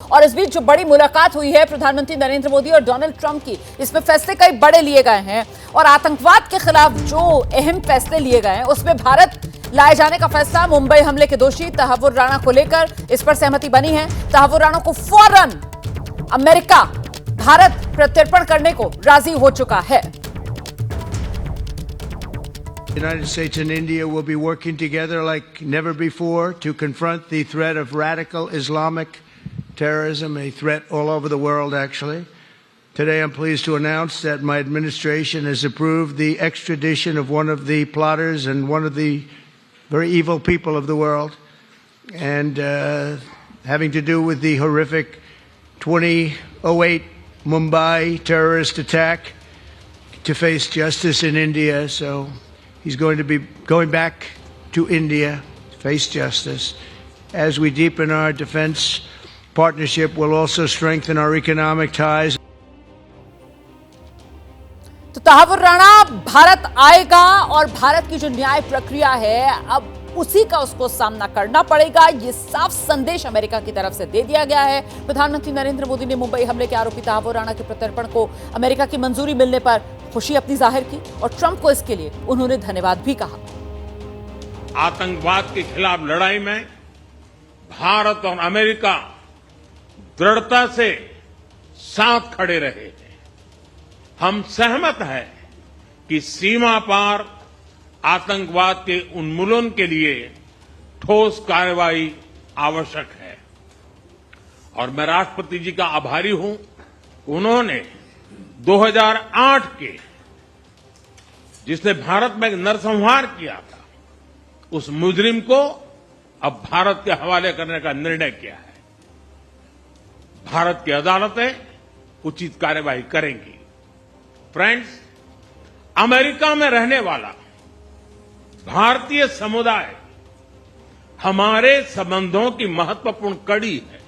और इस बीच जो बड़ी मुलाकात हुई है प्रधानमंत्री नरेंद्र मोदी और डोनाल्ड ट्रंप की, इसमें फैसले कई बड़े लिए गए हैं और आतंकवाद के खिलाफ जो अहम फैसले लिए गए हैं उसमें भारत लाए जाने का फैसला, मुंबई हमले के दोषी तहव्वुर राणा को लेकर इस पर सहमति बनी है। तहव्वुर राणा को फौरन अमेरिका भारत प्रत्यर्पण करने को राजी हो चुका है। The United States and India will be working together like never before to confront the threat of radical Islamic terrorism, a threat all over the world, actually. Today, I'm pleased to announce that my administration has approved the extradition of one of the plotters and one of the very evil people of the world, and having to do with the horrific 2008 Mumbai terrorist attack, to face justice in India. So he's going to be going back to India to face justice. As we deepen our defense partnership, we'll also strengthen our economic ties. तो तहव्वुर राणा भारत आएगा और भारत की जो न्याय प्रक्रिया है अब उसी का उसको सामना करना पड़ेगा, ये साफ संदेश अमेरिका की तरफ से दे दिया गया है। प्रधानमंत्री नरेंद्र मोदी ने मुंबई हमले के आरोपी तहव्वुर राणा के प्रत्यर्पण को अमेरिका की मंजूरी मिलने पर खुशी अपनी जाहिर की और ट्रंप को इसके लिए उन्होंने धन्यवाद भी कहा। आतंकवाद के खिलाफ लड़ाई में भारत और अमेरिका दृढ़ता से साथ खड़े रहे हैं। हम सहमत हैं कि सीमा पार आतंकवाद के उन्मूलन के लिए ठोस कार्रवाई आवश्यक है और मैं राष्ट्रपति जी का आभारी हूं। उन्होंने 2008 के जिसने भारत में नरसंहार किया था उस मुजरिम को अब भारत के हवाले करने का निर्णय किया है। भारत की अदालतें उचित कार्रवाई करेंगी। फ्रेंड्स, अमेरिका में रहने वाला भारतीय समुदाय हमारे संबंधों की महत्वपूर्ण कड़ी है।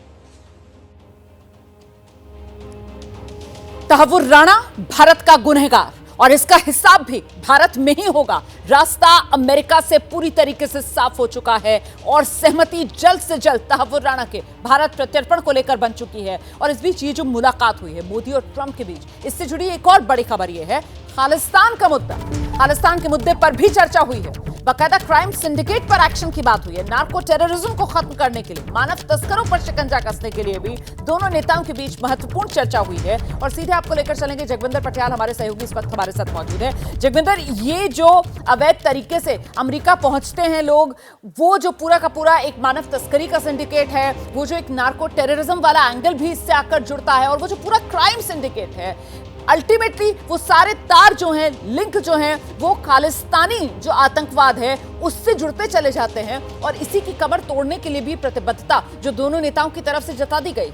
तहव्वुर राणा भारत का गुनहगार और इसका हिसाब भी भारत में ही होगा। रास्ता अमेरिका से पूरी तरीके से साफ हो चुका है और सहमति जल्द से जल्द तहव्वुर राणा के भारत प्रत्यर्पण को लेकर बन चुकी है। और इस बीच ये जो मुलाकात हुई है मोदी और ट्रंप के बीच, इससे जुड़ी एक और बड़ी खबर यह है खालिस्तान का मुद्दा। खालिस्तान के मुद्दे पर भी चर्चा हुई है। बाकायदा क्राइम सिंडिकेट पर एक्शन की बात हुई है। नार्को टेररिज्म को खत्म करने के लिए, मानव तस्करों पर शिकंजा कसने के लिए भी दोनों नेताओं के बीच महत्वपूर्ण चर्चा हुई है। और सीधे आपको लेकर चलेंगे जगविंदर पटियाल, हमारे सहयोगी इस वक्त हमारे साथ मौजूद है। जगविंदर, ये जो अवैध तरीके से अमेरिका पहुंचते हैं लोग, वो जो पूरा का पूरा एक मानव तस्करी का सिंडिकेट है, वो जो एक नार्को टेररिज्म वाला एंगल भी इससे आकर जुड़ता है और वो जो पूरा क्राइम सिंडिकेट है, अल्टीमेटली वो सारे तार जो हैं, लिंक जो हैं, वो खालिस्तानी जो आतंकवाद है उससे जुड़ते चले जाते हैं। और इसी की कमर तोड़ने के लिए भी प्रतिबद्धता जो दोनों नेताओं की तरफ से जता दी गई।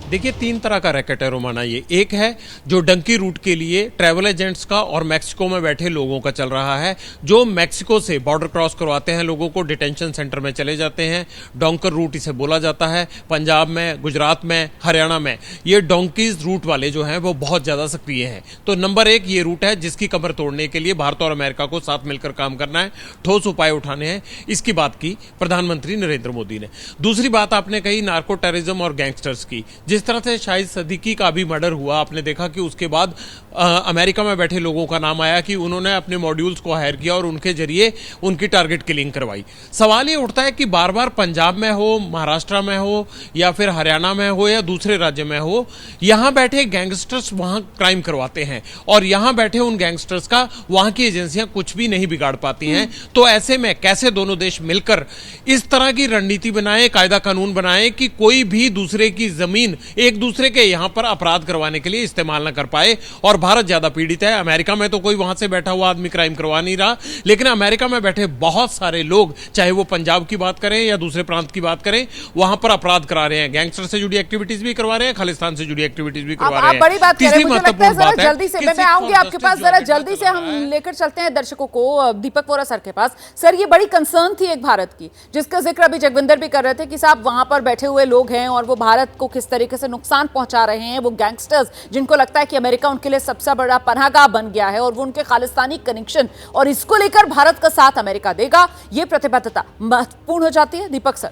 देखिए, तीन तरह का रैकेट है रोमाना। ये एक है जो डंकी रूट के लिए ट्रैवल एजेंट्स का और मैक्सिको में बैठे लोगों का चल रहा है, जो मैक्सिको से बॉर्डर क्रॉस करवाते हैं लोगों को, डिटेंशन सेंटर में चले जाते हैं। डोंकर रूट इसे बोला जाता है। पंजाब में, गुजरात में, हरियाणा में ये डोंकीज रूट वाले जो हैं वो बहुत ज्यादा सक्रिय हैं। तो नंबर एक ये रूट है जिसकी कमर तोड़ने के लिए भारत और अमेरिका को साथ मिलकर काम करना है, ठोस उपाय उठाने हैं। इसकी बात की प्रधानमंत्री नरेंद्र मोदी ने। दूसरी बात आपने कही नार्को टेररिज्म और गैंगस्टर्स की। जिस तरह से शाहिद सदीकी का भी मर्डर हुआ, आपने देखा कि उसके बाद अमेरिका में बैठे लोगों का नाम आया कि उन्होंने अपने मॉड्यूल्स को हायर किया और उनके जरिए उनकी टारगेट किलिंग करवाई। सवाल ये उठता है कि बार बार पंजाब में हो, महाराष्ट्र में हो या फिर हरियाणा में हो या दूसरे राज्य में हो, यहां बैठे गैंगस्टर्स वहां क्राइम करवाते हैं और यहां बैठे उन गैंगस्टर्स का वहां की एजेंसियां कुछ भी नहीं बिगाड़ पाती हैं। तो ऐसे में कैसे दोनों देश मिलकर इस तरह की रणनीति बनाए, कायदा कानून बनाए कि कोई भी दूसरे की जमीन एक दूसरे के यहां पर अपराध करवाने के लिए इस्तेमाल न कर पाए। और भारत ज्यादा पीड़ित है। अमेरिका में तो कोई वहां से बैठा हुआ आदमी क्राइम करवा नहीं रहा, लेकिन अमेरिका में बैठे बहुत सारे लोग, चाहे वो पंजाब की बात करें या दूसरे प्रांत की बात करें, वहां पर अपराध करा रहे हैं। गैंगस्टर से जुड़ी एक्टिविटीज भी करवा रहे हैं, खालिस्तान से जुड़ी एक्टिविटीज भी करवा रहे हैं। बड़ी बात तीसरी महत्वपूर्ण बात है, जल्दी से मैं आऊंगी आपके पास, जरा जल्दी से हम लेकर चलते हैं दर्शकों को दीपक वोरा सर के पास। सर, ये बड़ी कंसर्न थी एक भारत की, जिसका जिक्र अभी जगविंदर भी कर रहे थे कि साहब वहां पर बैठे हुए लोग हैं और वो भारत को किस तरीके से नुकसान पहुंचा रहे हैं, वो गैंगस्टर्स जिनको लगता है कि अमेरिका उनके लिए सबसे बड़ा पनाहगाह बन गया है और वो उनके खालिस्तानी कनेक्शन, और इसको लेकर भारत का साथ अमेरिका देगा, ये प्रतिबद्धता महत्वपूर्ण हो जाती है। दीपक सर,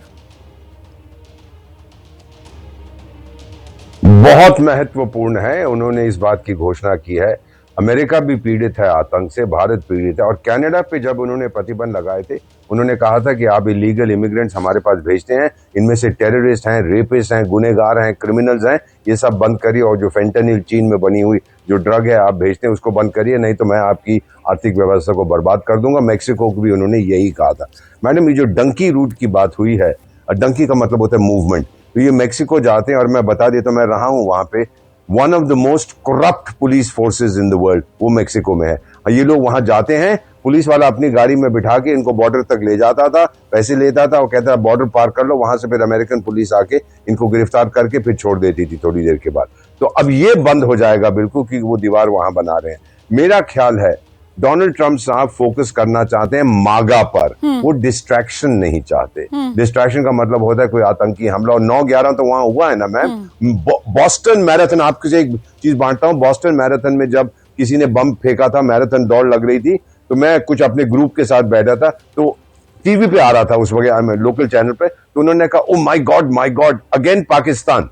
बहुत महत्वपूर्ण है। उन्होंने इस बात की घोषणा की है, अमेरिका भी पीड़ित है आतंक से, भारत पीड़ित है। और कनाडा पे जब उन्होंने प्रतिबंध लगाए थे, उन्होंने कहा था कि आप इलीगल इमिग्रेंट्स हमारे पास भेजते हैं, इनमें से टेररिस्ट हैं, रेपिस्ट हैं, गुनहगार हैं, क्रिमिनल्स हैं, ये सब बंद करिए। और जो फेंटेनिल चीन में बनी हुई जो ड्रग है आप भेजते हैं उसको बंद करिए, नहीं तो मैं आपकी आर्थिक व्यवस्था को बर्बाद कर दूंगा। मैक्सिको को भी उन्होंने यही कहा था। मैडम, ये जो डंकी रूट की बात हुई है, डंकी का मतलब होता है मूवमेंट, तो ये मैक्सिको जाते हैं। और मैं बता देता हूं, मैं रहा हूं वहां पे, one of the most corrupt police forces in the world वो मैक्सिको में है। ये लोग वहां जाते हैं, पुलिस वाला अपनी गाड़ी में बिठा के इनको बॉर्डर तक ले जाता था, पैसे लेता था और कहता था बॉर्डर पार कर लो, वहां से फिर अमेरिकन पुलिस आके इनको गिरफ्तार करके फिर छोड़ देती थी थोड़ी देर के बाद। तो अब ये बंद हो जाएगा बिल्कुल कि वो दीवार वहां बना रहे हैं। मेरा ख्याल है डोनाल्ड ट्रंप साहब फोकस करना चाहते हैं मागा पर, वो डिस्ट्रैक्शन नहीं चाहते। डिस्ट्रैक्शन का मतलब होता है कोई आतंकी हमला, और 9/11 तो वहां हुआ है ना मैम। बॉस्टन मैराथन, आपको एक चीज बांटता हूं, बॉस्टन मैराथन में जब किसी ने बम फेंका था, मैराथन दौड़ लग रही थी, तो मैं कुछ अपने ग्रुप के साथ बैठा था, तो टीवी पे आ रहा था उस वक्त लोकल चैनल पे, तो उन्होंने कहा oh my God again Pakistan.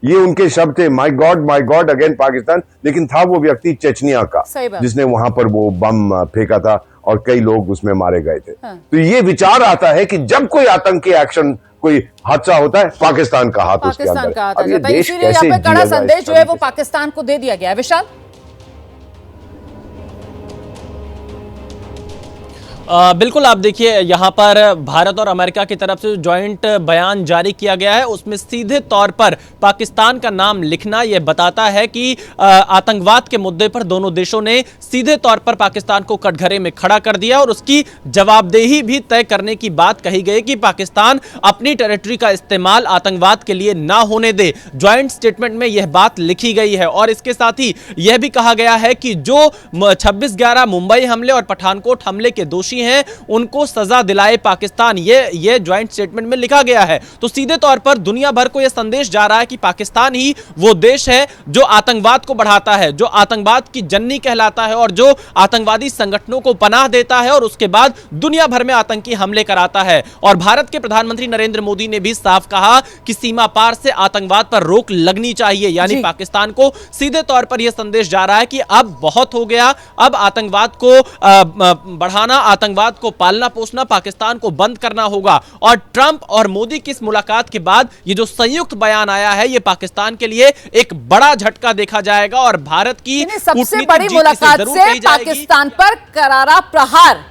ये उनके शब्द थे, माय गॉड अगेन पाकिस्तान। लेकिन था वो व्यक्ति चेचनिया का जिसने वहां पर वो बम फेंका था और कई लोग उसमें मारे गए थे। तो ये विचार आता है कि जब कोई आतंकी एक्शन, कोई हादसा होता है, पाकिस्तान का हाथ उसके अंदर। अब ये देश कैसे कड़ा संदेश जो है वो पाकिस्तान को दे दिया गया है। विशाल, बिल्कुल, आप देखिए यहाँ पर भारत और अमेरिका की तरफ से जॉइंट बयान जारी किया गया है, उसमें सीधे तौर पर पाकिस्तान का नाम लिखना यह बताता है कि आतंकवाद के मुद्दे पर दोनों देशों ने सीधे तौर पर पाकिस्तान को कटघरे में खड़ा कर दिया और उसकी जवाबदेही भी तय करने की बात कही गई कि पाकिस्तान अपनी टेरिटरी का इस्तेमाल आतंकवाद के लिए ना होने दे। ज्वाइंट स्टेटमेंट में यह बात लिखी गई है और इसके साथ ही यह भी कहा गया है कि जो 26/11 मुंबई हमले और पठानकोट हमले के दोषी हैं उनको सजा दिलाए पाकिस्तान, ये ज्वाइंट स्टेटमेंट में लिखा गया है। तो सीधे तौर पर दुनिया भर को यह संदेश जा रहा है कि पाकिस्तान ही वो देश है जो आतंकवाद को बढ़ाता है, जो आतंकवाद की जन्नी कहलाता है और जो आतंकवादी संगठनों को पनाह देता है और उसके बाद दुनिया भर में आतंकी हमले कराता है। और भारत के प्रधानमंत्री नरेंद्र मोदी ने भी साफ कहा कि सीमा पार से आतंकवाद पर रोक लगनी चाहिए, यानी पाकिस्तान को सीधे तौर पर यह संदेश जा रहा है कि अब बहुत हो गया, अब आतंकवाद को बढ़ाना, आतंकवाद को पालना पोसना पाकिस्तान को बंद करना होगा। और ट्रंप और मोदी की इस मुलाकात के बाद ये जो संयुक्त बयान आया है, ये पाकिस्तान के लिए एक बड़ा झटका देखा जाएगा और भारत की सबसे बड़ी मुलाकात से पाकिस्तान पर करारा प्रहार